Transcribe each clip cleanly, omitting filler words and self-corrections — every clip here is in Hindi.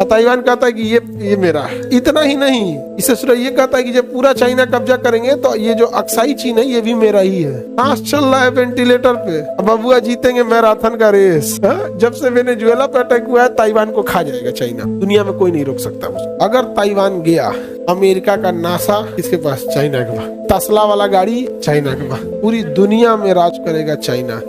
ताइवान कहता है कि ये मेरा है। इतना ही नहीं, इससे सिर्फ ये कहता है कि जब पूरा चाइना कब्जा करेंगे तो ये जो अक्साई चीन है ये भी मेरा ही है। सांस चल रहा है वेंटिलेटर पे, बबुआ जीतेंगे मैराथन का रेस। जब से वेनेजुएला पे अटैक हुआ है ताइवान को खा जाएगा चाइना, दुनिया में कोई नहीं रोक सकता उसको। अगर ताइवान गया, अमेरिका का नासा किसके पास? चाइना के पास। तस्ला वाला गाड़ी चाइना के पास। पूरी दुनिया में राज करेगा चाइना।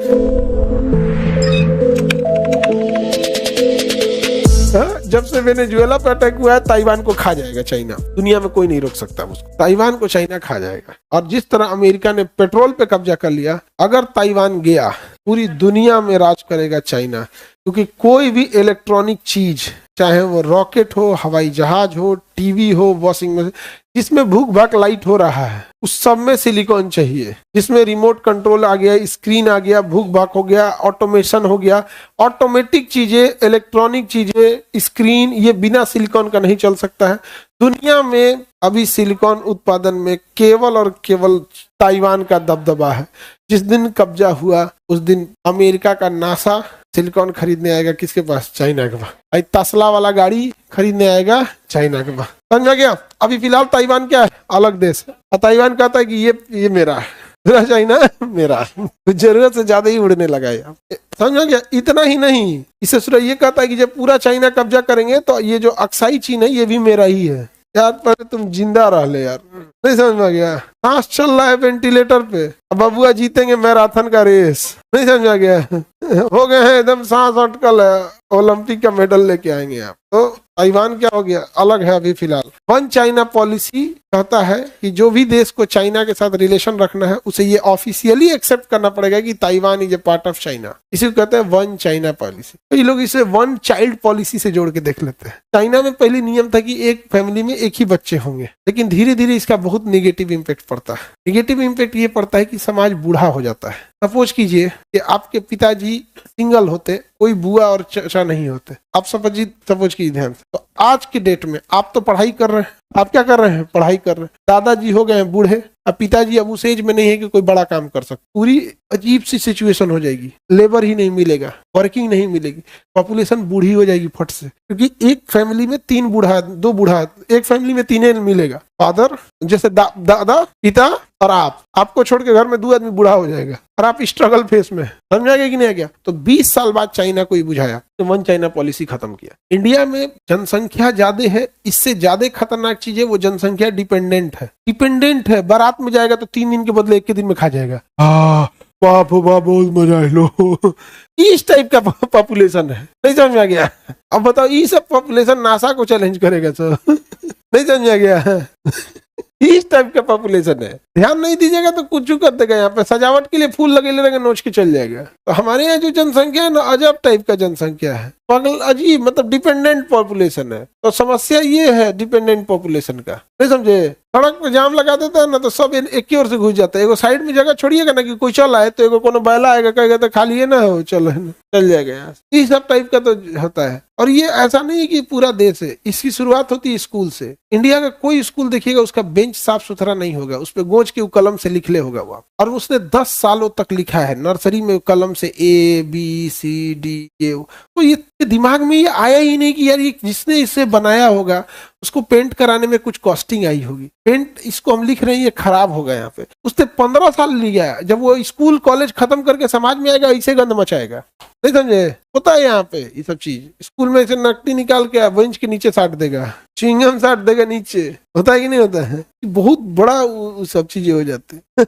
जब से वेनेजुएला पे अटैक हुआ है ताइवान को खा जाएगा चाइना, दुनिया में कोई नहीं रोक सकता उसको। ताइवान को चाइना खा जाएगा। और जिस तरह अमेरिका ने पेट्रोल पे कब्जा कर लिया, अगर ताइवान गया पूरी दुनिया में राज करेगा चाइना। क्योंकि कोई भी इलेक्ट्रॉनिक चीज, चाहे वो रॉकेट हो, हवाई जहाज हो, टीवी हो, वॉशिंग मशीन, जिसमें भूख भाग लाइट हो रहा है उस सब में सिलिकॉन चाहिए। जिसमें रिमोट कंट्रोल आ गया, स्क्रीन आ गया, भूख भाग हो गया, ऑटोमेशन हो गया, ऑटोमेटिक चीजें, इलेक्ट्रॉनिक चीजें, स्क्रीन, ये बिना सिलिकॉन का नहीं चल सकता है। दुनिया में अभी सिलिकॉन उत्पादन में केवल और केवल ताइवान का दबदबा है। जिस दिन कब्जा हुआ उस दिन अमेरिका का नासा सिलिकॉन खरीदने आएगा किसके पास? चाइना के पास। तस्ला वाला गाड़ी खरीदने आएगा चाइना के पास। समझा गया? अभी फिलहाल ताइवान क्या है? अलग देश है। ताइवान कहता है कि ये मेरा है, पूरा चाइना मेरा। जरूरत से ज्यादा ही उड़ने लगा यार। समझा गया? इतना ही नहीं, इससे सिर्फ ये कहता है कि जब पूरा चाइना कब्जा करेंगे तो ये जो अक्साई चीन है ये भी मेरा ही है। यार पर तुम जिंदा रह ले यार, नहीं समझ में गया? सांस चल रहा है वेंटिलेटर पे, बबुआ जीतेंगे मैराथन का रेस, नहीं समझा गया? हो गए हैं एकदम सांस अटकल है, ओलंपिक का मेडल लेके आएंगे आप। तो ताइवान क्या हो गया? अलग है अभी फिलहाल। वन चाइना पॉलिसी कहता है कि जो भी देश को चाइना के साथ रिलेशन रखना है उसे ये ऑफिशियली एक्सेप्ट करना पड़ेगा कि Taiwan is a part of China. इसी को कहते हैं वन चाइना पॉलिसी। तो ये लोग इसे वन चाइल्ड पॉलिसी से जोड़ के देख लेते हैं। चाइना में पहले नियम था कि एक फैमिली में एक ही बच्चे होंगे, लेकिन धीरे धीरे इसका बहुत नेगेटिव इम्पैक्ट पड़ता है। नेगेटिव इम्पैक्ट ये पड़ता है कि समाज बूढ़ा हो जाता है। सपोज कीजिए कि आपके पिताजी सिंगल होते, कोई बुआ और चाचा नहीं होते। आप सपोज कीजिए ध्यान से, तो आज के डेट में आप तो पढ़ाई कर रहे हैं, आप क्या कर रहे हैं? पढ़ाई कर रहे हैं। दादाजी हो गए हैं बूढ़े, अब पिताजी अब उस एज में नहीं है कि कोई बड़ा काम कर सकते। पूरी अजीब सी सिचुएशन हो जाएगी, लेबर ही नहीं मिलेगा, वर्किंग नहीं मिलेगी, पॉपुलेशन बूढ़ी हो जाएगी फट से। क्योंकि एक फैमिली में 3 बूढ़ा, 2 बूढ़ा, एक फैमिली में 3 मिलेगा। फादर जैसे दादा, पिता और आपको छोड़ के घर में 2 आदमी बूढ़ा हो जाएगा और आप स्ट्रगल फेस में। समझा गया कि नहीं गया? तो 20 साल बाद चाइना को बुझाया तो वन चाइना पॉलिसी खत्म किया। इंडिया में जनसंख्या ज्यादा है, इससे ज्यादा खतरनाक चीज है वो जनसंख्या डिपेंडेंट है। बारात में जाएगा तो 3 दिन के बदले 1 दिन में खा जाएगा। बाप बहुत मजा है लो। इस टाइप का पॉपुलेशन है, नहीं समझ में आ गया? अब बताओ ये सब पॉपुलेशन नासा को चैलेंज करेगा सर? नहीं समझ आ गया? इस टाइप का पॉपुलेशन है। ध्यान नहीं दीजिएगा तो कुछ कर देगा। यहाँ पे सजावट के लिए फूल लगे रहेंगे, नोच के चल जाएगा। तो हमारे यहाँ जो जनसंख्या है ना, अजब टाइप का जनसंख्या है, पागल अजीब, मतलब डिपेंडेंट पॉपुलेशन है। तो समस्या ये है डिपेंडेंट पॉपुलेशन का, नहीं समझे? सड़क पे जाम लगा देता है ना तो सब एक ही ओर से घुस जाता है। एगो साइड में जगह छोड़िएगा ना कि कोई चल आए तो एगो कोनो बैला आएगा, कहेगा तो खाली है ना, हो चल जाएगा यहाँ। ये सब टाइप का तो होता है। और ये ऐसा नहीं है कि पूरा देश है, इसकी शुरुआत होती है स्कूल से। इंडिया का कोई स्कूल देखिएगा उसका बेंच साफ सुथरा नहीं होगा, उस पर गोंच के कलम से लिखले होगा वो, और उसने 10 सालों तक लिखा है नर्सरी में कलम से ABCD। तो ये दिमाग में ये आया ही नहीं कि यार ये जिसने इसे बनाया होगा उसको पेंट कराने में कुछ कॉस्टिंग आई होगी। पेंट इसको हम लिख रहे हैं ये खराब होगा यहाँ पे। उसने 15 साल लिया। जब वो स्कूल कॉलेज खत्म करके समाज में आएगा ऐसे गंद मचाएगा, नहीं समझे? होता है यहाँ पे ये सब चीज। स्कूल में से नकटी निकाल के बेंच के नीचे साट देगा, चिंगम साट देगा नीचे। होता है कि नहीं होता है? बहुत बड़ा सब चीजें हो जाती है।